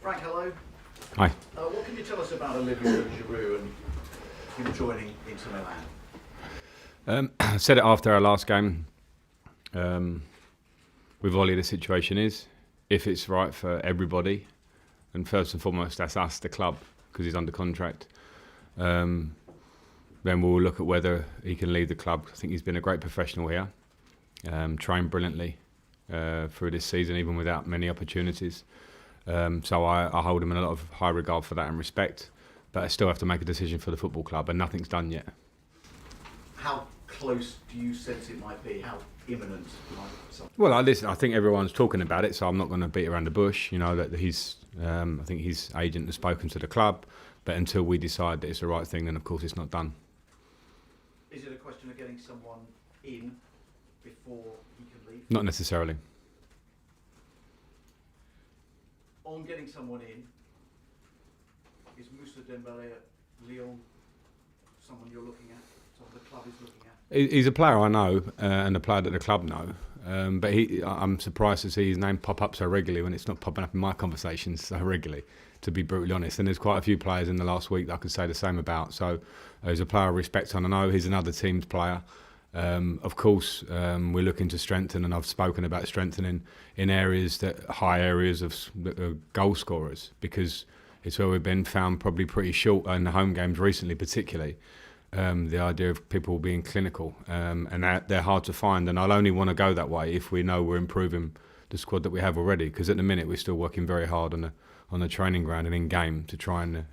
Frank, hello. Hi. What can you tell us about Olivier Giroud and him joining Inter Milan? I said it after our last game. With Ollie, the situation is, if it's right for everybody, and first and foremost, that's us, the club, because he's under contract, then we'll look at whether he can leave the club. I think he's been a great professional here, trained brilliantly through this season, even without many opportunities. So I hold him in a lot of high regard for that and respect, but I still have to make a decision for the football club, and nothing's done yet. How close do you sense it might be? How imminent might something? Well, I think everyone's talking about it, so I'm not going to beat around the bush. You know that I think his agent has spoken to the club, but until we decide that it's the right thing, then of course it's not done. Is it a question of getting someone in before he can leave? Not necessarily. On getting someone in, is Moussa Dembele at Lyon someone you're looking at? Someone the club is looking at? He's a player I know, and a player that the club know. But I'm surprised to see his name pop up so regularly when it's not popping up in my conversations so regularly, to be brutally honest. And there's quite a few players in the last week that I could say the same about. So he's a player I respect and I know. He's another team's player. Of course, we're looking to strengthen, and I've spoken about strengthening in high areas of goal scorers, because it's where we've been found probably pretty short in the home games recently, particularly. The idea of people being clinical, and they're hard to find, and I'll only want to go that way if we know we're improving the squad that we have already, because at the minute we're still working very hard on the training ground and in game to try and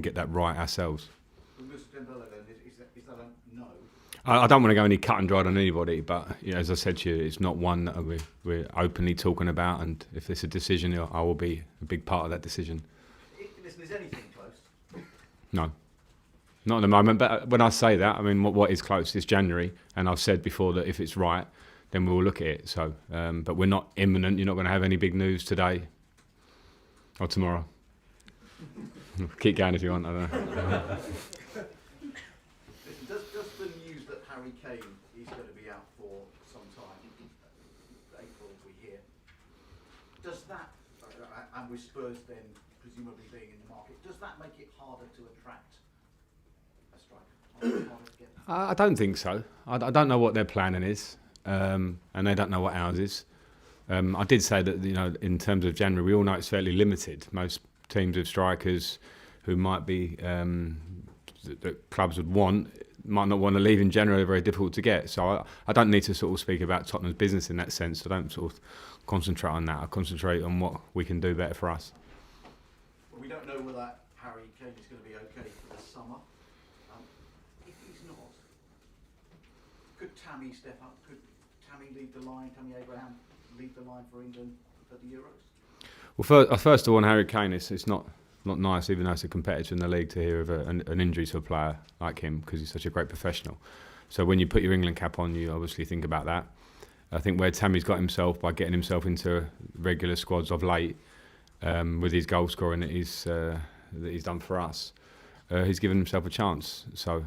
get that right ourselves. Is that a no? I don't want to go any cut and dried on anybody, but as I said to you, it's not one that we're openly talking about, and if it's a decision, I will be a big part of that decision. Listen, is anything close? No. Not at the moment, but when I say that, I mean what is close? It's January, and I've said before that if it's right, then we'll look at it. So, but we're not imminent. You're not going to have any big news today or tomorrow. Keep going if you want. I don't know. Listen, does the news that Harry Kane is going to be out for some time, April we hear, does that, and with Spurs then presumably being in the market, does that make it harder to attract a striker? I don't think so. I don't know what their planning is, and they don't know what ours is. I did say that in terms of January, we all know it's fairly limited. Most teams of strikers who might be that clubs would want might not want to leave in January. They're very difficult to get. So I don't need to sort of speak about Tottenham's business in that sense. I don't sort of concentrate on that. I concentrate on what we can do better for us. Well, we don't know whether Harry Kane is going to be okay for the summer. If he's not, could Tammy step up? Could Tammy lead the line? Tammy Abraham lead the line for England at the Euros? Well, first of all, on Harry Kane, it's not nice, even though it's a competitor in the league, to hear of an injury to a player like him, because he's such a great professional. So when you put your England cap on, you obviously think about that. I think where Tammy's got himself by getting himself into regular squads of late, with his goal scoring that he's done for us, he's given himself a chance. So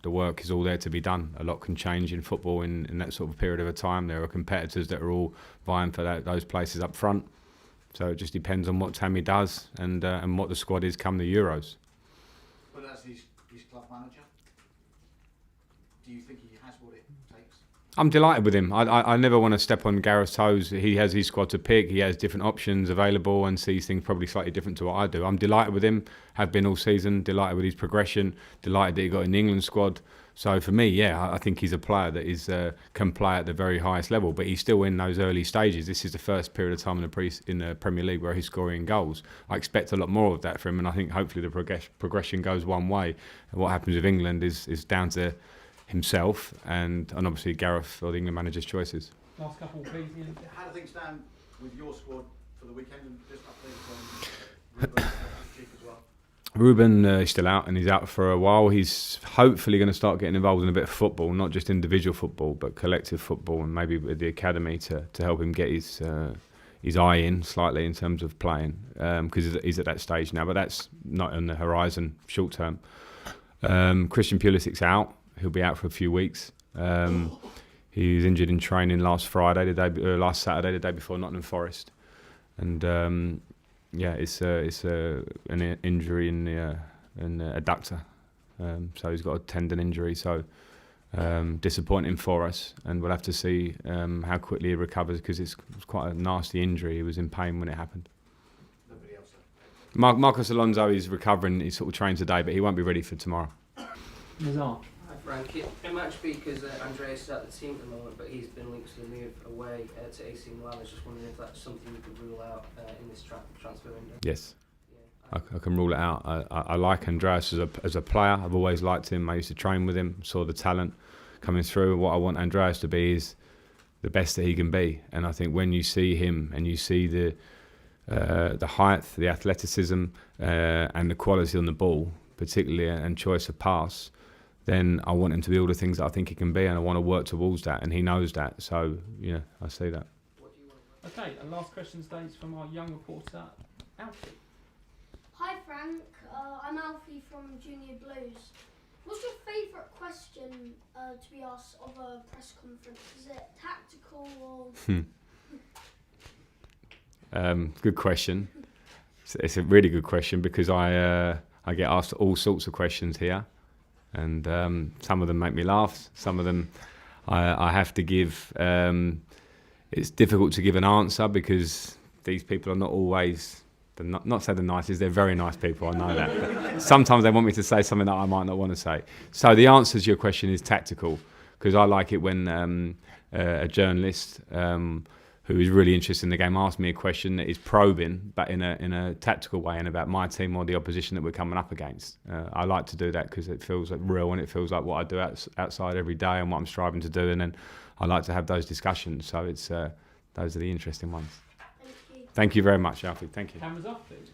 the work is all there to be done. A lot can change in football in that sort of period of a time. There are competitors that are all vying for those places up front. So it just depends on what Tammy does and what the squad is come the Euros. But as his club manager, do you think he has what it takes? I'm delighted with him. I never want to step on Gareth's toes. He has his squad to pick. He has different options available and sees things probably slightly different to what I do. I'm delighted with him. Have been all season. Delighted with his progression. Delighted that he got in the England squad. So for me, yeah, I think he's a player that can play at the very highest level. But he's still in those early stages. This is the first period of time in the Premier League where he's scoring goals. I expect a lot more of that from him, and I think hopefully the progression goes one way. And what happens with England is down to himself and obviously Gareth or the England manager's choices. Last couple, please, Ian. How do things stand with your squad for the weekend, and just update on Ruben as well? Ruben is still out, and he's out for a while. He's hopefully going to start getting involved in a bit of football, not just individual football, but collective football, and maybe with the academy to help him get his eye in slightly in terms of playing, because he's at that stage now. But that's not on the horizon short term. Christian Pulisic's out. He'll be out for a few weeks. He was injured in training last Saturday, the day before Nottingham Forest, and Yeah, it's an injury in the adductor. So he's got a tendon injury. So disappointing for us, and we'll have to see how quickly he recovers, because it's quite a nasty injury. He was in pain when it happened. Nobody else. Marcos Alonso is recovering. He's sort of trained today, but he won't be ready for tomorrow. Nazar. Hi Frank, it might be because Andreas is at the team at the moment, but he's been linked to the move away to AC Milan. I was just wondering if that's something you could rule out in this transfer window. Yes. Yeah. I can rule it out. I like Andreas as a player. I've always liked him. I used to train with him, saw the talent coming through. What I want Andreas to be is the best that he can be. And I think when you see him and you see the height, the athleticism, and the quality on the ball, particularly, and choice of pass, then I want him to be all the things that I think he can be, and I want to work towards that, and he knows that. So, yeah, I see that. Okay, and last question today is from our young reporter, Alfie. Hi Frank, I'm Alfie from Junior Blues. What's your favourite question to be asked of a press conference? Is it tactical or...? Good question. It's a really good question, because I get asked all sorts of questions here, and some of them make me laugh. Some of them I have to give. It's difficult to give an answer, because these people are not always, not say the nicest, they're very nice people, I know that. Sometimes they want me to say something that I might not want to say. So the answer to your question is tactical, because I like it when a journalist who is really interested in the game asks me a question that is probing, but in a tactical way, and about my team or the opposition that we're coming up against. I like to do that because it feels like real, and it feels like what I do outside every day and what I'm striving to do, and then I like to have those discussions. So it's those are the interesting ones. Thank you. Thank you very much, Alfie. Thank you. Cameras off, please.